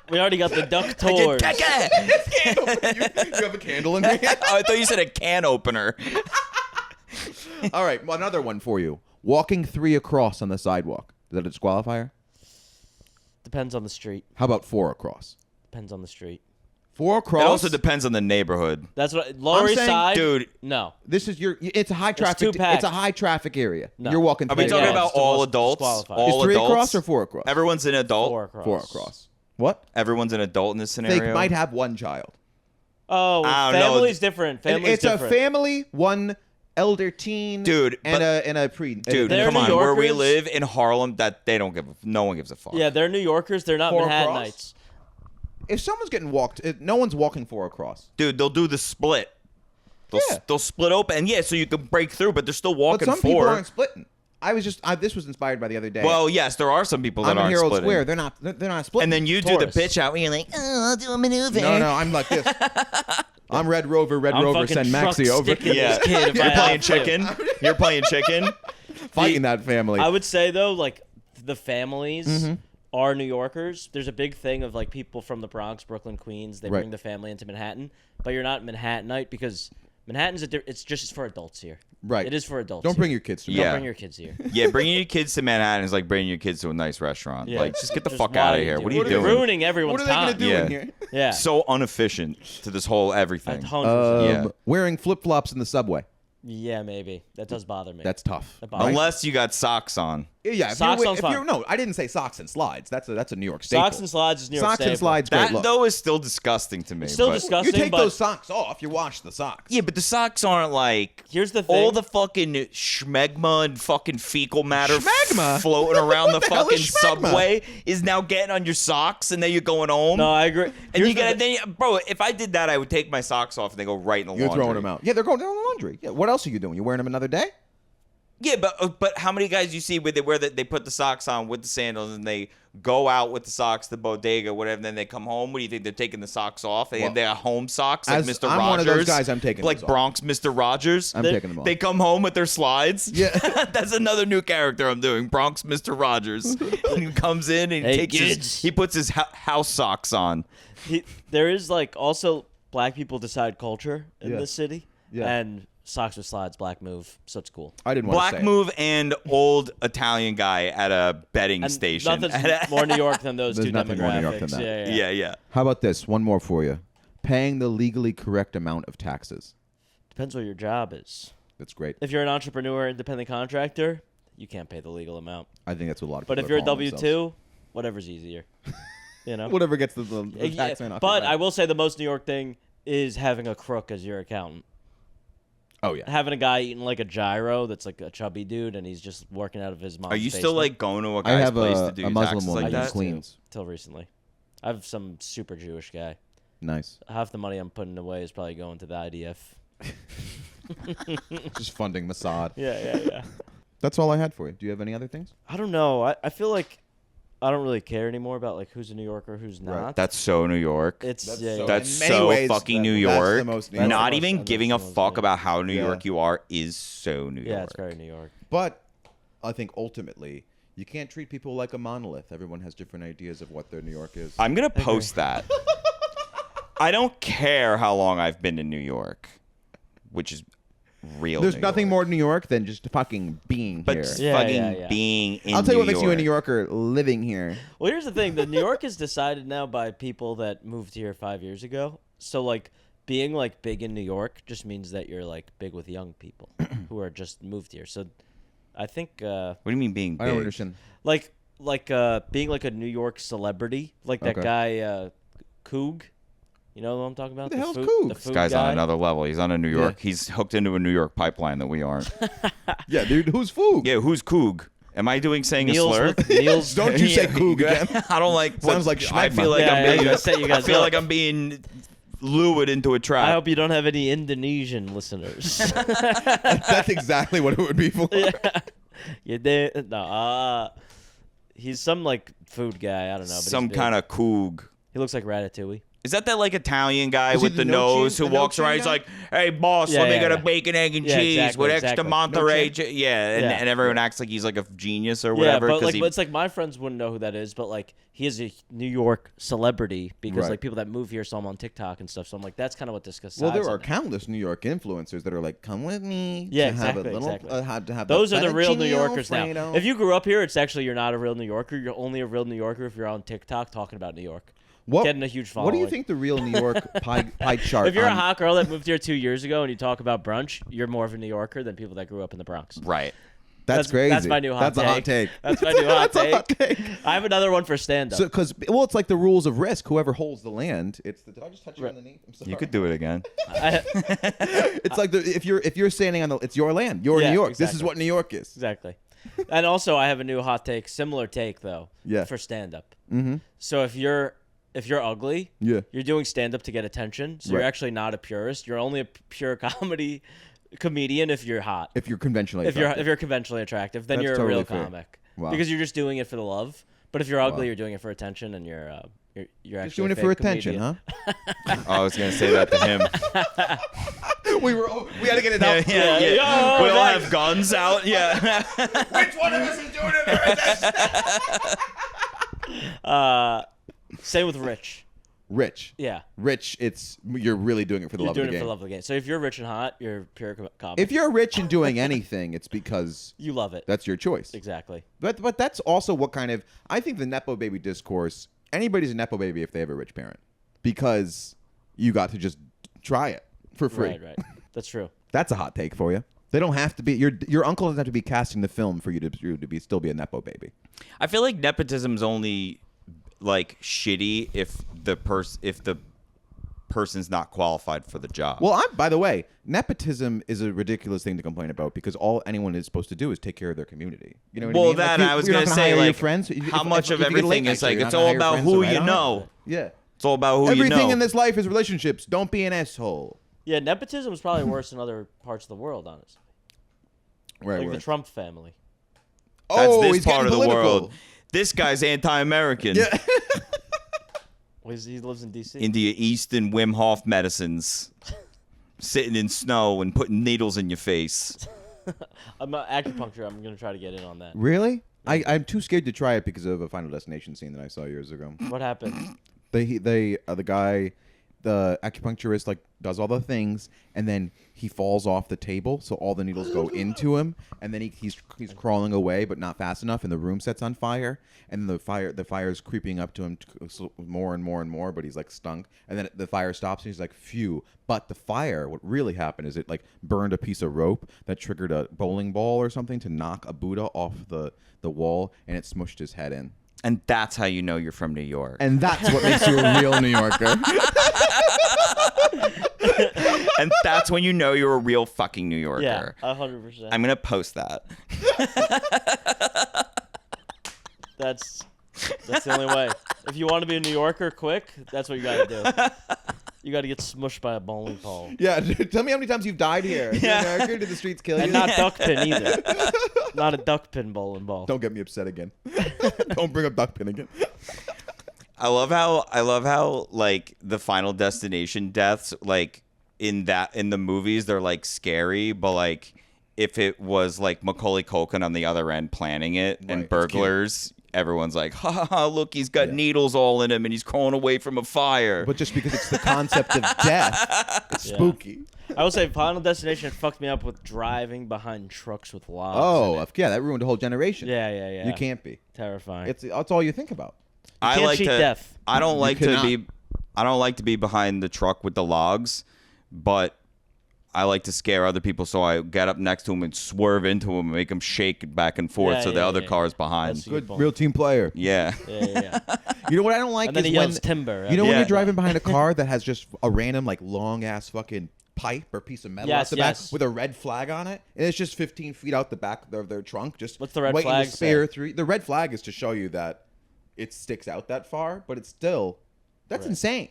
we already got the duck tours. It's candle pin. You have a candle in your hand. Oh, I thought you said a can opener. All right, well, another one for you. Walking 3 across on the sidewalk. Is that a disqualifier? Depends on the street. How about 4 across? Depends on the street. 4 across. It also depends on the neighborhood. That's what Lower East saying, Side, dude. No, This is it's a high traffic. too packed. It's a high traffic area. No. You're walking. Are we 3 talking Yeah, about it's the all most adults? disqualified. All Is 3 adults? across or 4 across? Everyone's an adult. 4 across. 4 across. What? Everyone's an adult in this scenario. They might have one child. Oh, I don't know. family's different. Family's It's different. a family, one elder teen, Dude, and but- a pre. Dude, They're come New on. Where we Yorkers. live in Harlem, that they don't give. No one gives a fuck. Yeah, they're New Yorkers. They're not 4 Manhattanites. across? If someone's getting walked, no one's walking 4 across. Dude, they'll do the split. Yeah. They'll split open. Yeah, so you can break through, but they're still But walking some people 4. aren't splitting. This was inspired by the other day. Well, yes, there are some people that I'm in aren't Herald splitting. Square. They're not splitting. And then you do the Taurus. pitch out where you're like, oh, I'll do a maneuver. no, I'm like this. I'm Red Rover. I'm fucking Send Maxie truck over. sticking Yeah, this kid if you're I playing have to. chicken. You're playing chicken. Fighting that family. I would say though, like the families Mm-hmm. are New Yorkers. There's a big thing of like people from the Bronx, Brooklyn, Queens. They Right. bring the family into Manhattan, but you're not Manhattanite because Manhattan's it's just for adults here. Right. It is for adults. Don't here. bring your kids to Yeah. Don't bring your kids here. Yeah, bringing your kids to Manhattan is like bringing your kids to a nice restaurant. Yeah. Like, just get the Just fuck why out of are you here. doing What are you it? doing? You're ruining everyone's What are they time. gonna do Yeah. in here? Yeah. So inefficient to this whole everything. 100%. Yeah. Wearing flip flops in the subway. Yeah, maybe. That does bother me. That's tough. That bothers me. Unless you got socks on. Yeah, if Socks you're, on if fine. you're no, I didn't say socks and slides. That's a New York staple. Socks and slides is New York Socks and staple. slides, great That look. though is still disgusting to me. Still but- disgusting. You take but those socks off, you wash the socks. Yeah, but the socks aren't like Here's the thing. all the fucking schmegma and fucking fecal matter Schmegma? floating around the What the hell fucking is schmegma? subway is now getting on your socks, and then you're going home. No, I agree. and Here's you the get thi- bro. If I did that, I would take my socks off and they go right in the You're laundry. throwing them out. Yeah, they're going down the laundry. Yeah, what else are you doing? You wearing them another day? Yeah, but how many guys you see where they put the socks on with the sandals and they go out with the socks to bodega, whatever, and then they come home? What do you think? They're taking the socks off? Well, They're home socks like as Mr. I'm Rogers. one of those guys, I'm taking like those off. Bronx Mr. Rogers. I'm taking them off. They come home with their slides. Yeah. That's another new character I'm doing. Bronx Mr. Rogers. He comes in and Hey, takes kids. he puts his house socks on. There is like also black people decide culture in Yeah. this city. Yeah. And socks with slides, black move. So it's cool. I didn't want to Black say it. move and old Italian guy at a betting And station. nothing's more New York than those There's two nothing more New York than demographics. that. Yeah, yeah. yeah, yeah. How about this? One more for you. Paying the legally correct amount of taxes. Depends what your job is. That's great. If you're an entrepreneur, independent contractor, you can't pay the legal amount. I think that's what a lot of But people if you're a are calling W-2, whatever's easier. You know? whatever gets the Yeah, tax man off. but your back. I will say the most New York thing is having a crook as your accountant. Oh yeah. Having a guy eating like a gyro that's like a chubby dude and he's just working out of his mom's Are you still basement. like going to a I guy's have place to do a Muslim taxes woman like who that? cleans. Till recently. I have some super Jewish guy. Nice. Half the money I'm putting away is probably going to the IDF. Just funding Mossad. Yeah. That's all I had for you. Do you have any other things? I don't know. I feel like I don't really care anymore about like who's a New Yorker, who's not. Right. That's so New York. It's That's yeah, so- yeah. That's in many so ways, fucking New that's the York. most New York. Not That's the even most- giving a that's the most fuck New about how New Yeah. York you are is so New York. Yeah, it's very New York. But I think ultimately you can't treat people like a monolith. Everyone has different ideas of what their New York is. I'm gonna post that. I don't care how long I've been in New York, which is real. There's New nothing York. more New York than just fucking being But here. just Yeah, fucking yeah, yeah. being in I'll tell you what New makes you a York. New Yorker living here. Well, here's the thing: the New York is decided now by people that moved here 5 years ago. So like being like big in New York just means that you're like big with young people who are just moved here. So I think What do you mean being big? I don't understand. like being like a New York celebrity, like that Okay. guy Coog. You know what I'm talking about? Who the hell's food, Coog? the This This food guy's guy. on another level. He's on a New York. Yeah. He's hooked into a New York pipeline that we aren't. Yeah, dude, who's Foog? Yeah, who's Coog? Am I saying Niels a slur? with Niels. Don't you say Coog again. I don't like. Sounds like I feel schmegma. like Yeah, I'm yeah, being. you gotta set you I guys feel up. like I'm being lured into a trap. I hope you don't have any Indonesian listeners. That's exactly what it would be for. Yeah. You did no. He's some like food guy. I don't know. But Some kind of Coog. He looks like Ratatouille. Is that like Italian guy Is he with the the nose who no-chin- the walks around? no-chin He's guy? like, "Hey, boss, Yeah, let me yeah, get a yeah. bacon, egg, and Yeah, cheese exactly, with extra exactly. Monterey." No-chin? Yeah, Yeah. and everyone acts like he's like a genius or whatever. Yeah, but 'cause like, he- but it's like my friends wouldn't know who that is, but like he is a New York celebrity because Right. like people that move here saw him on TikTok and stuff. So I'm like, that's kind of what this guy's. Well, there are countless New York influencers that are like, "Come with me." Yeah, to have exactly, a little, exactly. to have Those are the real fettuccine New Yorkers Alfredo. now. If you grew up here, it's actually you're not a real New Yorker. You're only a real New Yorker if you're on TikTok talking about New York, getting a huge following. What do you think the real New York pie chart? If you're a on- hot girl that moved here 2 years ago and you talk about brunch, you're more of a New Yorker than people that grew up in the Bronx. right. that's crazy. That's my new hot That's a hot take. That's my new hot That's a hot take. take. I have another one for stand-up. So, because it's like the rules of risk. Whoever holds the land, it's the. Did I just touch you Right. underneath? I'm sorry. You could do it again. It's like if you're standing on the, it's your land. You're Yeah, New York. This is exactly. what New York is. Exactly. And also, I have a new hot take, similar take though. Yeah. For stand-up. Mm-hmm. So if you're ugly, Yeah. you're doing stand-up to get attention. So you're Right. actually not a purist. You're only a pure comedy comedian if you're hot. If you're conventionally. If attractive. you're conventionally attractive, then That's you're a totally real fair. comic. Wow. Because you're just doing it for the love. But if you're ugly, Wow. you're doing it for attention, and you're actually just doing a it for fake attention, comedian. huh? Oh, I was gonna say that to him. we had to get it out. Yeah. We all nice. have guns out. Yeah. Which one of us is doing it? Same with Rich. Rich. Yeah. Rich. You're really doing it for the You're love doing of the it for game. the love of the game. So if you're rich and hot, you're pure comic. If you're rich and doing anything, it's because You love it. that's your choice. Exactly. But that's also what kind of I think the nepo baby discourse. Anybody's a nepo baby if they have a rich parent, because you got to just try it for free. Right. That's true. That's a hot take for you. They don't have to be your uncle doesn't have to be casting the film for you to still be a nepo baby. I feel like nepotism's only like shitty if the person's not qualified for the job. Well, by the way, nepotism is a ridiculous thing to complain about because all anyone is supposed to do is take care of their community. You know what I Well, mean? that Like, I was you're gonna not say, hire your like, friends. how much of if you get a late everything night is show, like you're not it's gonna all hire about friends to who write you on it. know. Yeah. It's all about who Everything you know. in this life is relationships. Don't be an asshole. Yeah, nepotism is probably worse in other parts of the world, honestly. Right. Like the Trump family. That's Oh, this he's part getting of the political. world. This guy's anti-American. Yeah. Well, he lives in D.C. India Eastern Wim Hof medicines. Sitting in snow and putting needles in your face. I'm not acupuncture. I'm gonna try to get in on that. Really? I'm too scared to try it because of a Final Destination scene that I saw years ago. What happened? The guy, the acupuncturist, like does all the things, and then he falls off the table, so all the needles go into him, and then he's crawling away, but not fast enough, and the room sets on fire, and the fire is creeping up to him more and more and more, but he's like stunk, and then the fire stops, and he's like, phew. But the fire, what really happened is it like burned a piece of rope that triggered a bowling ball or something to knock a Buddha off the wall, and it smushed his head in. And that's how you know you're from New York. And that's what makes you a real New Yorker. And that's when you know you're a real fucking New Yorker. Yeah, 100%. I'm going to post that. That's the only way. If you want to be a New Yorker quick, that's what you got to do. You got to get smushed by a bowling ball. Yeah, dude, tell me how many times you've died here. Yeah. America, did the streets kill you? And not duck pin either. Not a duck pin bowling ball. Don't get me upset again. Don't bring up duckpin again. I love how like the Final Destination deaths, like in the movies, they're like scary, but like if it was like Macaulay Culkin on the other end planning it Right, and it's burglars, everyone's like, ha ha ha, look, he's got needles all in him and he's crawling away from a fire. But just because it's the concept of death, it's Yeah. spooky. I will say Final Destination fucked me up with driving behind trucks with logs. Oh, yeah, that ruined a whole generation. Yeah. You can't be. Terrifying. It's all you think about. I can't like cheat to. death. I don't You like to cannot. be. I don't like to be behind the truck with the logs but I like to scare other people, so I get up next to him and swerve into him and make him shake back and forth so the other car's behind. That's Good, real team player. Yeah. Yeah. You know what I don't like And then is he when yells timber. you know when Yeah. you're driving behind a car that has just a random like long ass fucking pipe or piece of metal out the back with a red flag on it, and it's just 15 feet out the back of their trunk. Just What's the red waiting flag to spear say? through. The red flag is to show you that it sticks out that far, but it's still that's insane.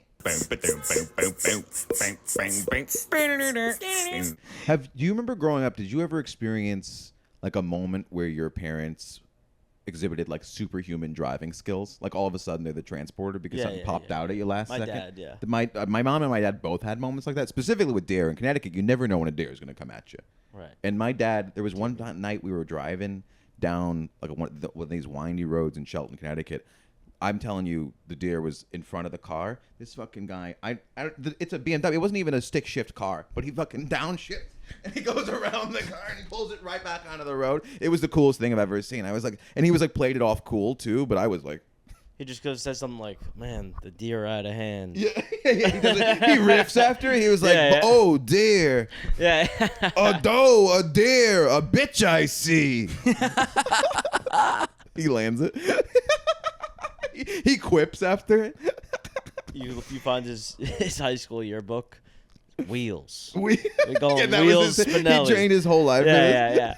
Do you remember growing up? Did you ever experience like a moment where your parents exhibited like superhuman driving skills? Like all of a sudden they're the transporter because something popped out at you last My second. dad, yeah. My mom and my dad both had moments like that. Specifically with deer in Connecticut, you never know when a deer is going to come at you. Right. And my dad, there was one night we were driving down like one of these windy roads in Shelton, Connecticut. I'm telling you, the deer was in front of the car. This fucking guy, it's a BMW. It wasn't even a stick shift car, but he fucking downshifts and he goes around the car and he pulls it right back onto the road. It was the coolest thing I've ever seen. I was like, and he was like played it off cool too, but I was like, He just goes says something like, "Man, the deer are out of hand." yeah. He riffs after. He was like, Yeah. "Oh dear, Yeah. a doe, a deer, a bitch I see." He lands it. He quips after it. You find his high school yearbook. Wheels. We call him that Wheels was his, Spinelli. He trained his whole life. Yeah.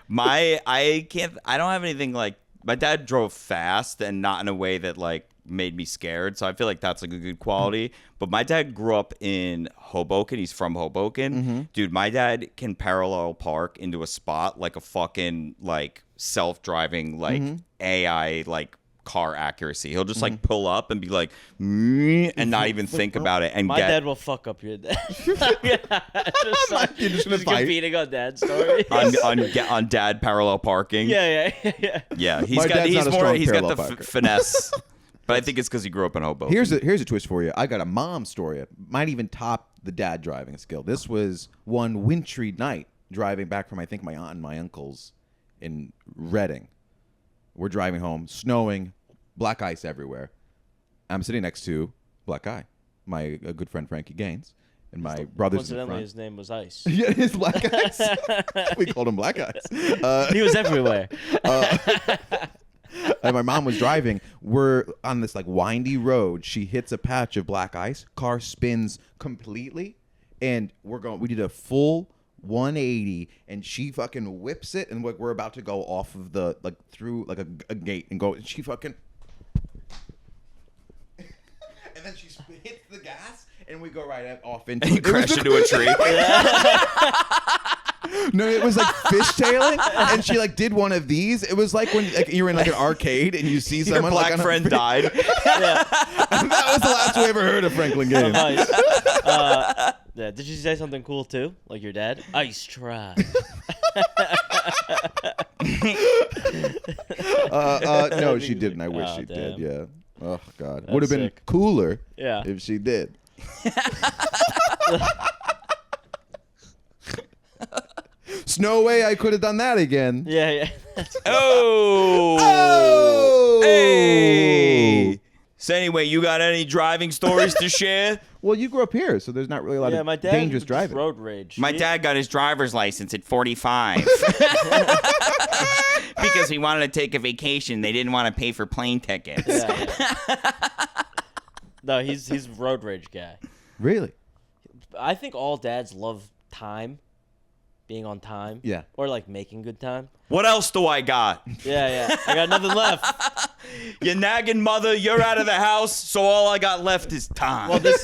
I don't have anything like, my dad drove fast and not in a way that like made me scared. So I feel like that's like a good quality. But my dad grew up in Hoboken. He's from Hoboken. Dude, my dad can parallel park into a spot like a fucking like self-driving like AI like car accuracy. He'll just like pull up and be like and not even think about it and My dad will fuck up your dad. You're just gonna fight. competing on dad's story. on dad parallel parking. Yeah. Yeah, My dad's not a strong he's got parallel the parker. finesse. But I think it's because he grew up in Hoboken. Here's a twist for you. I got a mom story. It might even top the dad driving skill. This was one wintry night driving back from I think my aunt and my uncle's in Reading. We're driving home, snowing, black ice everywhere. I'm sitting next to Black Guy, my good friend Frankie Gaines, and my brother's in Coincidentally, front. his name was Ice. Yeah, his Black Ice. We called him Black Ice. He was everywhere. And my mom was driving. We're on this like windy road. She hits a patch of black ice. Car spins completely, and we did a full 180, and she fucking whips it, and we're about to go off of the like through like a gate and go. And she fucking, and then she hits the gas, and we go right off into. and he crashed into a tree. No, it was like fishtailing, and she like did one of these. It was like when like you're in like an arcade and you see Your someone black like, on friend a, died. That was the last we ever heard of Franklin Gaines. Ice. Yeah. Did you say something cool too, like your dad? Ice try. No, she didn't. I wish Oh, she damn. did. Yeah. Oh God, That's would have been sick. cooler. Yeah. If she did. No way I could have done that again. Yeah. Oh. Oh! Hey. So anyway, you got any driving stories to share? Well, you grew up here, so there's not really a lot Yeah, of my dad dangerous was driving. road rage. My dad got his driver's license at 45 because he wanted to take a vacation. They didn't want to pay for plane tickets. Yeah. No, he's road rage guy. Really? I think all dads love time, being on time. Yeah. Or like making good time. What else do I got? Yeah. I got nothing left. You nagging mother, you're out of the house, so all I got left is time. Well, this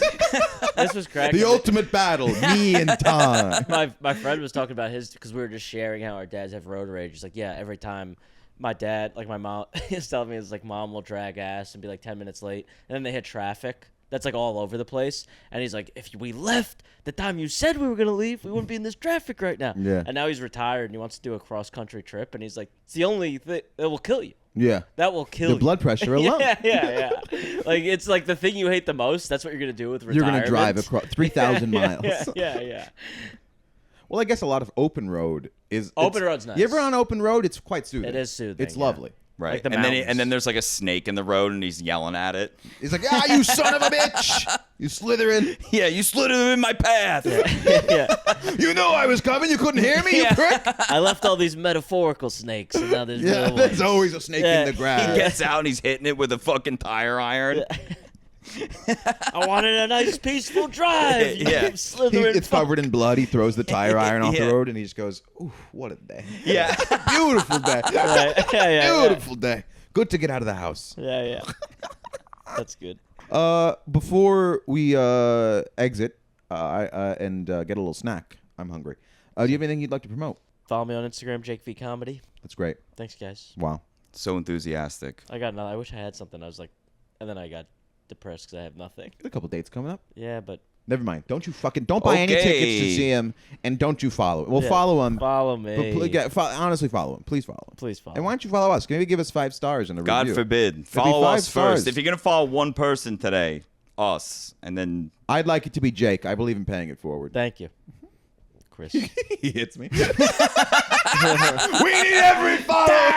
was cracking. The ultimate battle, me and Tom. My friend was talking about his because we were just sharing how our dads have road rage. He's like, yeah, every time my dad, like my mom, is telling me it's like mom will drag ass and be like 10 minutes late, and then they hit traffic. That's like all over the place. And he's like, if we left the time you said we were going to leave, we wouldn't be in this traffic right now. Yeah. And now he's retired and he wants to do a cross-country trip. And he's like, it's the only thing that will kill you. Yeah. That will kill The you. blood pressure alone. Yeah. Like, it's like the thing you hate the most. That's what you're going to do with You're retirement. going to drive across 3,000 miles. Yeah. Well, I guess a lot of open road is... Open road's nice. You ever on open road? It's quite soothing. It is soothing, It's yeah. lovely. Right. Like the and mountains. then there's like a snake in the road and he's yelling at it. He's like, "Ah, you son of a bitch! You Slytherin! Yeah, you slithered in my path. Yeah. You know I was coming. You couldn't hear me, you prick!" I left all these metaphorical snakes, and now there's Yeah, real there's ones. always a snake Yeah. in the He grass. gets out and he's hitting it with a fucking tire iron. I wanted a nice peaceful drive. You Yeah. Slytherin It's fuck. covered in blood. He throws the tire iron off Yeah. the road, and he just goes, "Ooh, what a day! Yeah. Beautiful day! Right. Yeah. Beautiful day! Good to get out of the house." Yeah. That's good. Before we exit and get a little snack, I'm hungry. Do you have anything you'd like to promote? Follow me on Instagram, Jake V Comedy. That's great. Thanks, guys. Wow. So enthusiastic. I got nothing. I wish I had something. I was like, and then I got depressed because I have nothing. Got a couple dates coming up. Yeah, but Never mind. Don't buy any tickets to Okay. see him, and don't you follow him. Well, yeah, follow him. Follow me. But honestly, follow him. Please follow him. Please follow. And why don't you follow us? Maybe give us 5 stars and a God review. forbid. It'll Follow be 5 us stars. first. If you're going to follow one person today, us. And then I'd like it to be Jake. I believe in paying it forward. Thank you, Chris. He hits me. We need every follower.